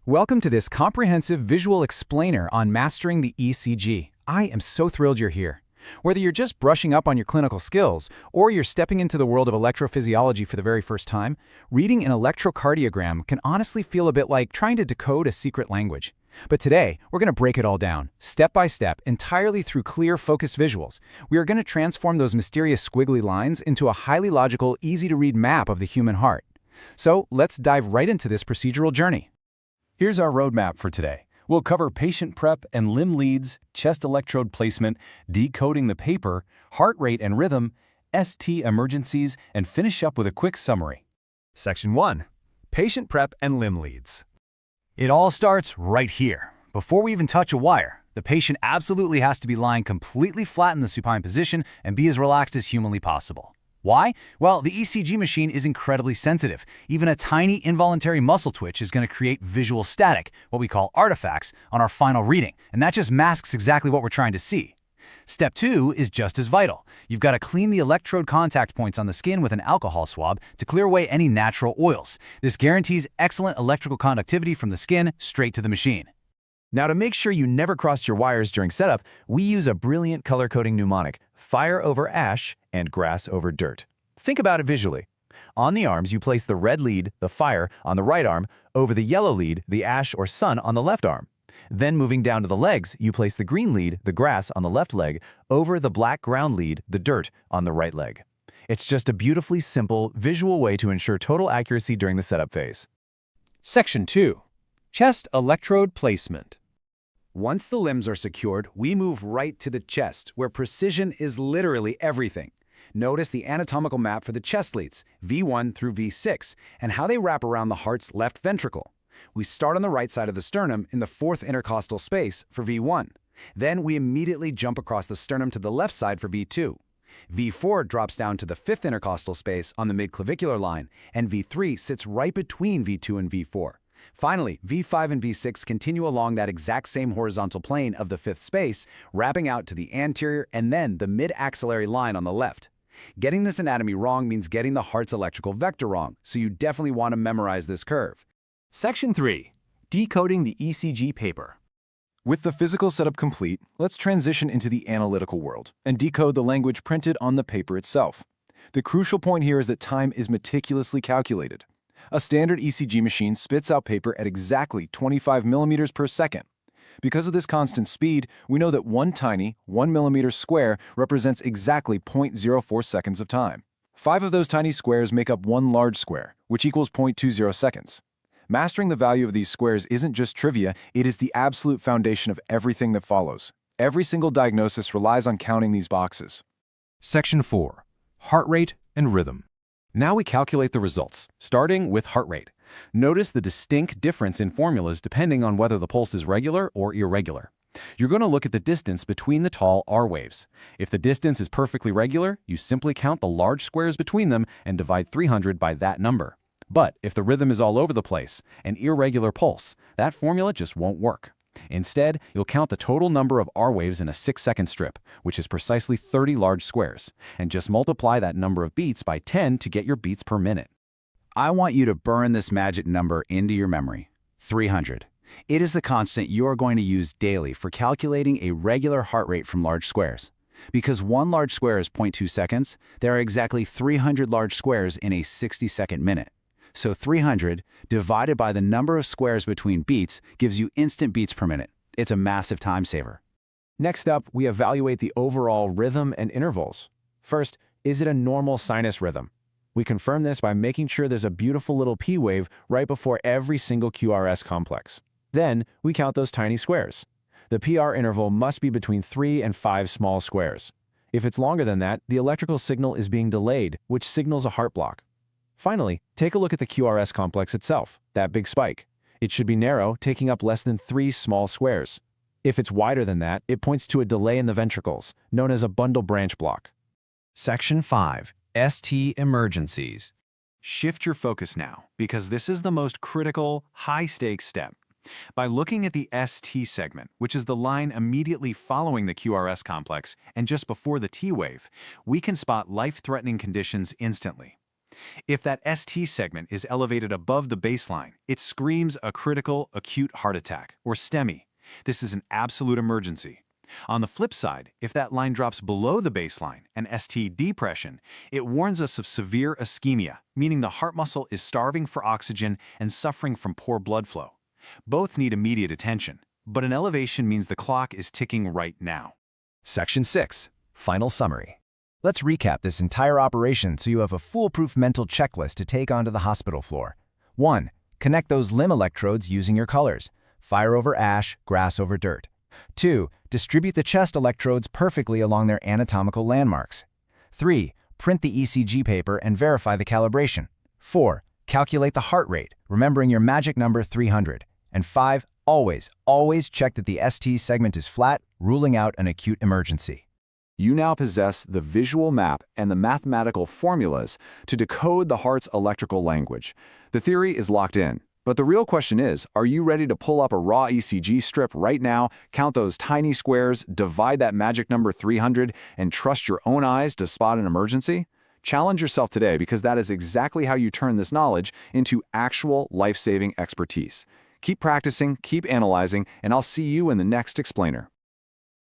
Welcome to this comprehensive visual explainer on mastering the ECG. I am so thrilled you're here. Whether you're just brushing up on your clinical skills or you're stepping into the world of electrophysiology for the very first time, reading an electrocardiogram can honestly feel a bit like trying to decode a secret language. But today, we're going to break it all down, step by step, entirely through clear, focused visuals. We are going to transform those mysterious squiggly lines into a highly logical, easy-to-read map of the human heart. So let's dive right into this procedural journey. Here's our roadmap for today. We'll cover patient prep and limb leads, chest electrode placement, decoding the paper, heart rate and rhythm, ST emergencies, and finish up with a quick summary. Section 1. Patient prep and limb leads. It all starts right here. Before we even touch a wire, the patient absolutely has to be lying completely flat in the supine position and be as relaxed as humanly possible. Why? Well, the ECG machine is incredibly sensitive. Even a tiny involuntary muscle twitch is going to create visual static, what we call artifacts, on our final reading, and that just masks exactly what we're trying to see. Step 2 is just as vital. You've got to clean the electrode contact points on the skin with an alcohol swab to clear away any natural oils. This guarantees excellent electrical conductivity from the skin straight to the machine. Now, to make sure you never cross your wires during setup, we use a brilliant color-coding mnemonic: fire over ash and grass over dirt. Think about it visually. On the arms, you place the red lead, the fire, on the right arm, over the yellow lead, the ash or sun, on the left arm. Then moving down to the legs, you place the green lead, the grass, on the left leg, over the black ground lead, the dirt, on the right leg. It's just a beautifully simple, visual way to ensure total accuracy during the setup phase. Section 2. Chest electrode placement. Once the limbs are secured, we move right to the chest, where precision is literally everything. Notice the anatomical map for the chest leads, V1 through V6, and how they wrap around the heart's left ventricle. We start on the right side of the sternum in the fourth intercostal space for V1. Then we immediately jump across the sternum to the left side for V2. V4 drops down to the fifth intercostal space on the midclavicular line, and V3 sits right between V2 and V4. Finally, V5 and V6 continue along that exact same horizontal plane of the fifth space, wrapping out to the anterior and then the mid-axillary line on the left. Getting this anatomy wrong means getting the heart's electrical vector wrong, so you definitely want to memorize this curve. Section 3. Decoding the ECG paper. With the physical setup complete, let's transition into the analytical world and decode the language printed on the paper itself. The crucial point here is that time is meticulously calculated. A standard ECG machine spits out paper at exactly 25 millimeters per second. Because of this constant speed, we know that one tiny, 1 millimeter square represents exactly 0.04 seconds of time. 5 of those tiny squares make up one large square, which equals 0.20 seconds. Mastering the value of these squares isn't just trivia, it is the absolute foundation of everything that follows. Every single diagnosis relies on counting these boxes. Section 4. Heart rate and rhythm. Now we calculate the results, starting with heart rate. Notice the distinct difference in formulas depending on whether the pulse is regular or irregular. You're going to look at the distance between the tall R waves. If the distance is perfectly regular, you simply count the large squares between them and divide 300 by that number. But if the rhythm is all over the place, an irregular pulse, that formula just won't work. Instead, you'll count the total number of R waves in a 6-second strip, which is precisely 30 large squares, and just multiply that number of beats by 10 to get your beats per minute. I want you to burn this magic number into your memory: 300. It is the constant you are going to use daily for calculating a regular heart rate from large squares. Because one large square is 0.2 seconds, there are exactly 300 large squares in a 60-second minute. So 300 divided by the number of squares between beats gives you instant beats per minute. It's a massive time saver. Next up, we evaluate the overall rhythm and intervals. First, is it a normal sinus rhythm? We confirm this by making sure there's a beautiful little P wave right before every single QRS complex. Then, we count those tiny squares. The PR interval must be between 3 and 5 small squares. If it's longer than that, the electrical signal is being delayed, which signals a heart block. Finally, take a look at the QRS complex itself, that big spike. It should be narrow, taking up less than 3 small squares. If it's wider than that, it points to a delay in the ventricles, known as a bundle branch block. Section 5. ST emergencies. Shift your focus now, because this is the most critical, high-stakes step. By looking at the ST segment, which is the line immediately following the QRS complex and just before the T wave, we can spot life-threatening conditions instantly. If that ST segment is elevated above the baseline, it screams a critical acute heart attack, or STEMI. This is an absolute emergency. On the flip side, if that line drops below the baseline, an ST depression, it warns us of severe ischemia, meaning the heart muscle is starving for oxygen and suffering from poor blood flow. Both need immediate attention, but an elevation means the clock is ticking right now. Section 6. Final Summary. Let's recap this entire operation so you have a foolproof mental checklist to take onto the hospital floor. 1. Connect those limb electrodes using your colors. Fire over ash, grass over dirt. 2. Distribute the chest electrodes perfectly along their anatomical landmarks. 3. Print the ECG paper and verify the calibration. 4. Calculate the heart rate, remembering your magic number 300. And 5. Always check that the ST segment is flat, ruling out an acute emergency. You now possess the visual map and the mathematical formulas to decode the heart's electrical language. The theory is locked in. But the real question is, are you ready to pull up a raw ECG strip right now, count those tiny squares, divide that magic number 300, and trust your own eyes to spot an emergency? Challenge yourself today, because that is exactly how you turn this knowledge into actual life-saving expertise. Keep practicing, keep analyzing, and I'll see you in the next explainer.